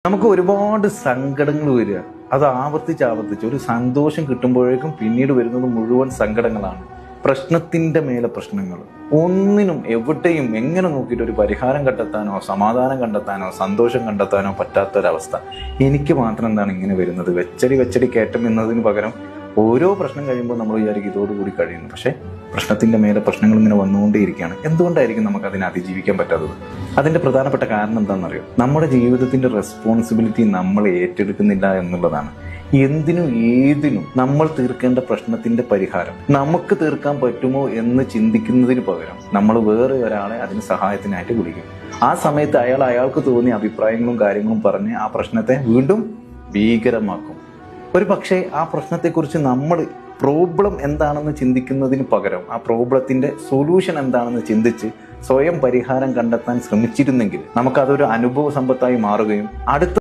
നമുക്ക് ഒരുപാട് സങ്കടങ്ങൾ വരിക. അത് ആവർത്തിച്ച് ഒരു സന്തോഷം കിട്ടുമ്പോഴേക്കും പിന്നീട് വരുന്നത് മുഴുവൻ സങ്കടങ്ങളാണ്. പ്രശ്നത്തിന്റെ മേലെ പ്രശ്നങ്ങൾ. ഒന്നിനും എവിടെയും എങ്ങനെ നോക്കിയിട്ട് ഒരു പരിഹാരം കണ്ടെത്താനോ സമാധാനം കണ്ടെത്താനോ സന്തോഷം കണ്ടെത്താനോ പറ്റാത്തൊരവസ്ഥ. എനിക്ക് മാത്രം എന്താണ് ഇങ്ങനെ വരുന്നത്? വെച്ചടി കയറ്റം എന്നതിന് പകരം ഓരോ പ്രശ്നം കഴിയുമ്പോൾ നമ്മൾ വിചാരിക്കും ഇതോടുകൂടി കഴിയുന്നു. പക്ഷെ പ്രശ്നത്തിന്റെ മേലെ പ്രശ്നങ്ങൾ ഇങ്ങനെ വന്നുകൊണ്ടേയിരിക്കുകയാണ്. എന്തുകൊണ്ടായിരിക്കും നമുക്ക് അതിനെ അതിജീവിക്കാൻ പറ്റാത്തത്? അതിന്റെ പ്രധാനപ്പെട്ട കാരണം എന്താണെന്നറിയോ? നമ്മുടെ ജീവിതത്തിന്റെ റെസ്പോൺസിബിലിറ്റി നമ്മൾ ഏറ്റെടുക്കുന്നില്ല എന്നുള്ളതാണ്. എന്തിനും ഏതിനും നമ്മൾ തീർക്കേണ്ട പ്രശ്നത്തിന്റെ പരിഹാരം നമുക്ക് തീർക്കാൻ പറ്റുമോ എന്ന് ചിന്തിക്കുന്നതിന് പകരം നമ്മൾ വേറെ ഒരാളെ അതിന് സഹായത്തിനായിട്ട് വിളിക്കും. ആ സമയത്ത് അയാൾക്ക് തോന്നിയ അഭിപ്രായങ്ങളും കാര്യങ്ങളും പറഞ്ഞ് ആ പ്രശ്നത്തെ വീണ്ടും ഭീകരമാക്കും. ഒരു പക്ഷേ ആ പ്രശ്നത്തെക്കുറിച്ച് നമ്മൾ പ്രോബ്ലം എന്താണെന്ന് ചിന്തിക്കുന്നതിന് പകരം ആ പ്രോബ്ലത്തിന്റെ സൊല്യൂഷൻ എന്താണെന്ന് ചിന്തിച്ച് സ്വയം പരിഹാരം കണ്ടെത്താൻ ശ്രമിച്ചിരുന്നെങ്കിൽ നമുക്കതൊരു അനുഭവ സമ്പത്തായി മാറുകയും അടുത്ത